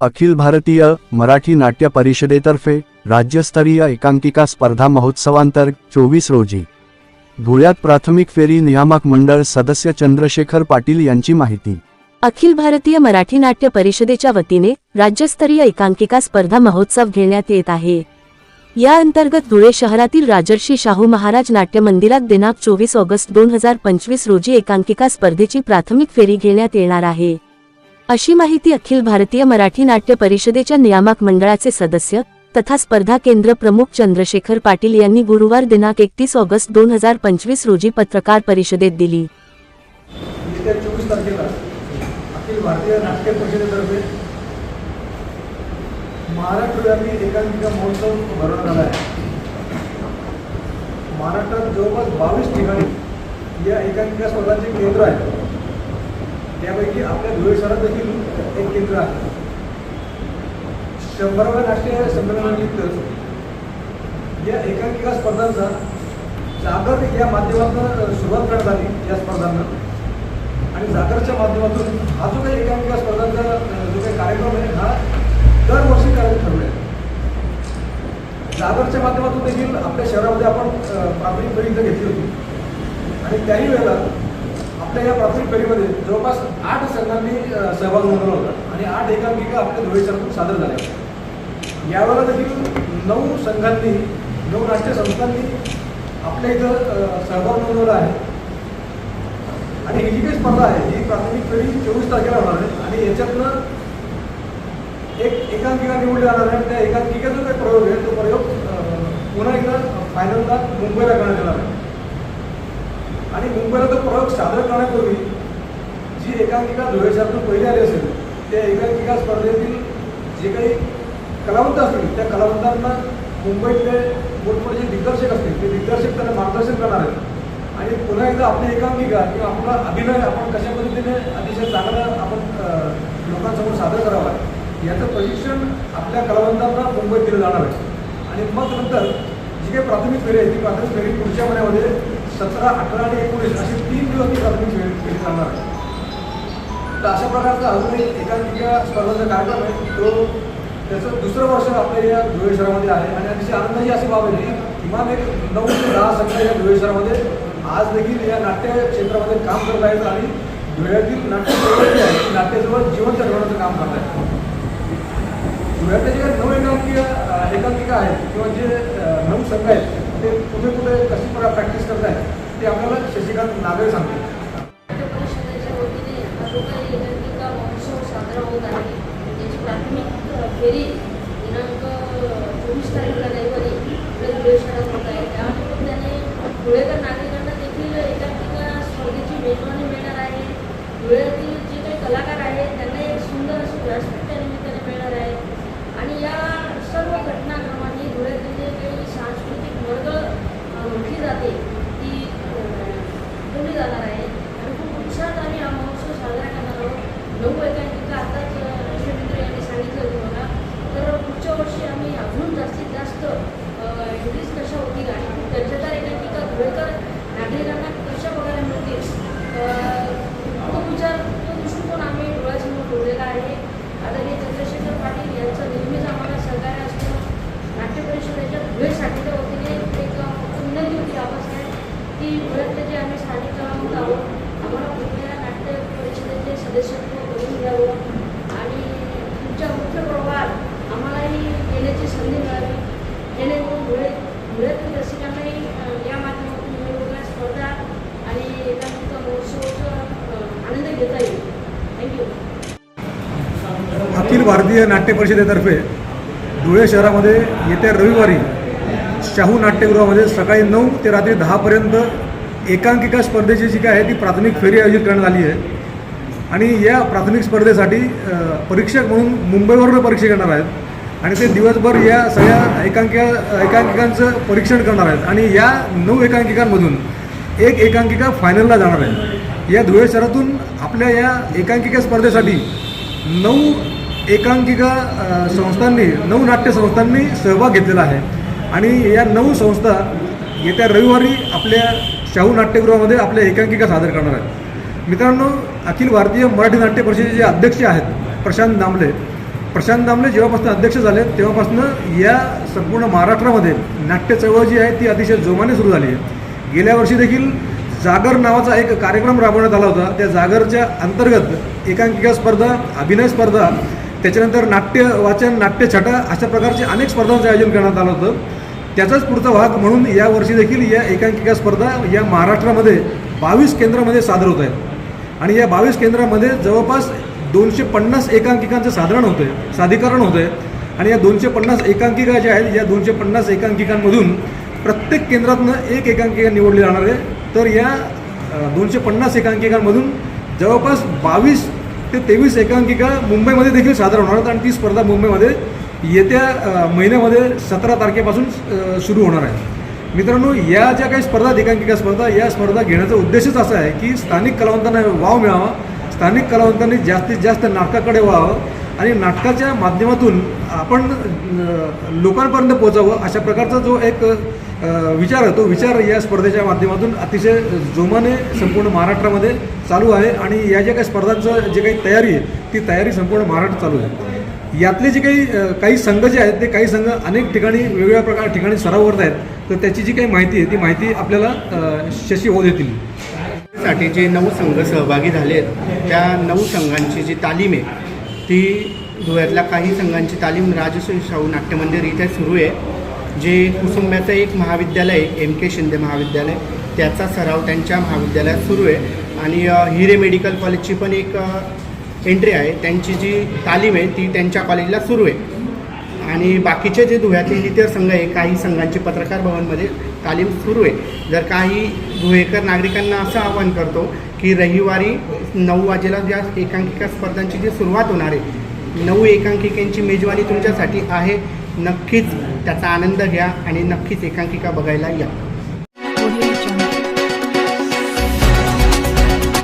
अखिल भारतीय मराठी नाट्य परिषदेतर्फे राज्यस्तरीय एकांकिका स्पर्धा महोत्सवांतर्गत 24 रोजी धुळ्यात प्राथमिक फेरी नियामक मंडळ सदस्य चंद्रशेखर पाटील यांची माहिती। अखिल भारतीय मराठी नाट्य परिषदेच्या वतीने राज्यस्तरीय एकांकिका स्पर्धा महोत्सव घेण्यात येत आहे। या अंतर्गत धुळे शहरातील राजर्षी शाहू महाराज नाट्य मंदिरात दिनांक 24 ऑगस्ट 2025 रोजी एकांकिका स्पर्धेची प्राथमिक फेरी घेण्यात येणार आहे, अशी माहिती अखिल भारतीय मराठी नाट्य परिषदेच्या नियामक मंडळाचे सदस्य तथा स्पर्धा केंद्र प्रमुख चंद्रशेखर पाटील यांनी गुरुवार दिनांक 31 ऑगस्ट 2025 रोजी पत्रकार परिषदेत दिली। येत्या 24 तारखेला अखिल भारतीय नाट्य परिषदेतर्फे महाराष्ट्रव्यापी एकांकिका महोत्सव भरवण्यात आला आहे। महाराष्ट्रात जवळपास 22 ठिकाणी या एकांकिका स्पर्धांचे केंद्र आहे। त्यापैकी आपल्या धुळे शहरात देखील एक केंद्र आहे। 100व्या राष्ट्रीय संमेलनानिमित्त या एकांकिका स्पर्धांचा जागर या माध्यमातून सुरुवात करण्यात आली या स्पर्धांना, आणि जागरच्या माध्यमातून हा जो काही एकांकिका स्पर्धांचा जो काही कार्यक्रम आहे हा दरवर्षी करायचं ठरवलं आहे। जागरच्या माध्यमातून देखील आपल्या शहरामध्ये आपण प्राथमिक फेरी इथं घेतली होती, आणि त्याही वेळेला आपल्या या प्राथमिक फेरीमध्ये जवळपास 8 संघांनी सहभाग नोंदवला होता, आणि 8 एकांकिका आपल्या धुळे शहरातून सादर झाल्या होत्या। यावेळेला देखील 9 संघांनी 9 नाट्य संस्थांनी आपल्या इथं सहभाग नोंदवला आहे। आणि ही जी काही स्पर्धा आहे ही प्राथमिक फेरी 24 तारखेला होणार आहे, आणि याच्यातनं एक एकांकिका निवडली जाणार आहे। त्या एकांकिकेचा जो काही प्रयोग आहे तो प्रयोग पुन्हा एकदा फायनलला मुंबईला करण्यात येणार आहे, आणि मुंबईला तो प्रयोग सादर करण्यापूर्वी जी एकांकिका धुळे शहरातून पहिली आली असेल त्या एकांकिका स्पर्धेतील जे काही कलावंत असतील त्या कलावंतांना मुंबईतले मोठमोठे जे दिग्दर्शक असतील ते दिग्दर्शक त्यांना मार्गदर्शन करणार आहेत, आणि पुन्हा एकदा आपली एकांकिका किंवा आपला अभिनय आपण कशा पद्धतीने अतिशय चांगला आपण लोकांसमोर सादर करावा याचं प्रशिक्षण आपल्या कलावंतांना मुंबईत दिलं जाणार आहे। आणि मग नंतर जी काही प्राथमिक फेरी आहे ती प्राथमिक फेरी पुढच्या महिन्यामध्ये 17, 18 आणि 19 असे 3 दिवस ती प्राथमिक फेरी चालणार आहे। तर अशा प्रकारचा अजून एक एकांकिका स्पर्धांचा कार्यक्रम आहे तो त्याचं दुसरं वर्ष आपल्या या धुळे शहरामध्ये आहे, आणि अतिशय आनंदाची अशी बाब आहे की किमान एक 9 ते 10 संघ या धुळे शहरामध्ये आज देखील या नाट्य क्षेत्रामध्ये काम करत आहेत, आणि धुळ्यातील नाट्य आहे नाट्याजवळ जिवंत ठेवण्याचं काम करत आहेत। धुळ्यातले जे 9 एकांकिका आहेत किंवा जे 9 संघ आहेत ते कुठे कुठे कशी प्रकार प्रॅक्टिस करत आहेत ते आपल्याला शशिकांत नागरे सांगतील। नाट्य परिषदेच्या वतीने हा जो काही एकांकिका महोत्सव साजरा होत आहे त्याची प्राथमिक फेरी दिनांक 24 तारखेला रविवारी आपल्या धुळे शहरात होत आहे। त्या निमित्ताने धुळेकर नागरिकांना देखील एकांकिका स्पर्धेची मेजवानी मिळणार आहे। धुळ्यातील जे काही कलाकार आहेत त्यांना एक सुंदर अशी व्यासपीठ त्या निमित्ताने मिळणार आहे, आणि या सर्व घटनाक्रमांनी धुळ्यातील जे काही सांस्कृतिक वर्ग म्हटली जाते ती ठेवली जाणार आहे, आणि खूप उत्साहात आम्ही हा महोत्सव साजरा करणार आहोत। 9 एकांकिका आताच मित्र यांनी सांगितलं होतं मला, तर पुढच्या वर्षी आम्ही अजून जास्तीत जास्त रिलीज कशा होतील आणि खूप दर्जेदार एकांकिका धुळेकर नागरिकांना कशा बघायला मिळतील तो विचार तो दृष्टिकोन आम्ही डोळ्यासमोर ठेवलेला आहे। आदरणीय चंद्रशेखर पाटील यांचं नेहमीच आम्हाला सहकार्य असतं। नाट्य परिषदेच्या धुळे शाखेच्या वतीने एक विनंती होती आवासाहेब की धुळ्यातले जे आम्ही स्थानिक कलावंत आहोत आम्हाला पुढल्या नाट्य परिषदेचे सदस्यत्व करून घ्यावं, आणि तुमच्या मुख्य प्रवाहात आम्हालाही येण्याची संधी मिळावी, जेणेकरून धुळ्यातील रसिकांनाही या माध्यमातून वेगवेगळ्या स्पर्धा आणि एकांकिका महोत्सवाचा आनंद घेता येईल। थँक्यू। अखिल भारतीय नाट्य परिषदेतर्फे धुळे शहरामध्ये येत्या रविवारी शाहू नाट्यगृहामध्ये सकाळी 9 ते रात्री 10 पर्यंत एकांकिका स्पर्धेची जी काय आहे ती प्राथमिक फेरी आयोजित करण्यात आली आहे, आणि या प्राथमिक स्पर्धेसाठी परीक्षक म्हणून मुंबईवरून परीक्षा घेणार आहेत, आणि ते दिवसभर या सगळ्या एकांकिकांचं परीक्षण करणार आहेत, आणि या 9 एकांकिकांमधून एक एकांकिका फायनलला जाणार आहे। या धुळे शहरातून आपल्या या एकांकिका स्पर्धेसाठी 9 एकांकिका संस्थांनी 9 नाट्य संस्थांनी सहभाग घेतलेला आहे आणि या 9 संस्था येत्या रविवारी आपल्या शाहू नाट्यगृहामध्ये आपल्या एकांकिका सादर करणार आहेत. मित्रांनो, अखिल भारतीय मराठी नाट्य परिषदेचे अध्यक्ष आहेत प्रशांत दामले जेव्हापासून अध्यक्ष झाले तेव्हापासून या संपूर्ण महाराष्ट्रामध्ये नाट्य चळवळ जी आहे ती अतिशय जोमाने सुरू झाली आहे. गेल्या वर्षी देखील जागर नावाचा एक कार्यक्रम राबवण्यात आला होता. त्या जागरच्या अंतर्गत एकांकिका स्पर्धा, अभिनय स्पर्धा, त्याच्यानंतर नाट्य वाचन, नाट्यछटा अशा प्रकारचे अनेक स्पर्धांचं आयोजन करण्यात आलं होतं. त्याचाच पुढचा भाग म्हणून यावर्षी देखील या एकांकिका स्पर्धा या महाराष्ट्रामध्ये 22 केंद्रामध्ये सादर होत आहेत आणि या 22 केंद्रामध्ये जवळपास 250 एकांकिकांचं सादरीकरण होतं आहे आणि या 250 एकांकिका ज्या आहेत या 250 एकांकिकांमधून प्रत्येक केंद्रातनं एक एकांकिका निवडली जाणार आहे. तर या 250 एकांकिकांमधून जवळपास 22 ते 23 एकांकिका मुंबईमध्ये देखील सादर होणार आहेत आणि ती स्पर्धा मुंबईमध्ये येत्या महिन्यामध्ये 17 तारखेपासून सुरू होणार आहे. मित्रांनो, या ज्या काही स्पर्धा एकांकिका स्पर्धा या स्पर्धा घेण्याचा उद्देशच असा आहे की स्थानिक कलावंतांना वाव मिळावा, स्थानिक कलावंतांनी जास्तीत जास्त नाटकाकडे व्हावं आणि नाटकाच्या माध्यमातून आपण लोकांपर्यंत पोहोचावं अशा प्रकारचा जो एक विचार आहे तो विचार या स्पर्धेच्या माध्यमातून अतिशय जोमाने संपूर्ण महाराष्ट्रामध्ये चालू आहे आणि या ज्या काही स्पर्धांचं जे काही तयारी आहे ती तयारी संपूर्ण महाराष्ट्रात चालू आहे. यातले जे काही संघ जे आहेत ते काही संघ अनेक ठिकाणी वेगवेगळ्या ठिकाणी सराव करत आहेत. तर त्याची जी काही माहिती आहे ती माहिती आपल्याला शशी ओझ देतील. साठी जे 9 संघ सहभागी झाले आहेत त्या 9 संघांची जी तालीम आहे ती धुळ्यातल्या काही संघांची तालीम राजश्री शाहू नाट्यमंदिर इथे सुरू आहे. जे कुसुंब्याचं एक महाविद्यालय MK शिंदे महाविद्यालय त्याचा सराव त्यांच्या महाविद्यालयात सुरू आहे आणि हिरे मेडिकल कॉलेजची पण एक एंट्री आहे. त्यांची जी तालीम आहे ती त्यांच्या कॉलेजला सुरू आहे आणि बाकीचे जे धुळ्यातले इतर संघ आहे काही संघांची पत्रकार भवनमध्ये तालीम सुरू आहे. जर काही धुळेकर नागरिकांना असं आवाहन करतो की रविवारी 9 वाजेला ज्या एकांकिका स्पर्धांची जी सुरुवात होणार आहे 9 एकांकिकांची मेजवानी तुमच्यासाठी आहे. नक्कीच त्याचा आनंद घ्या आणि नक्कीच एकांकिका बघायला या.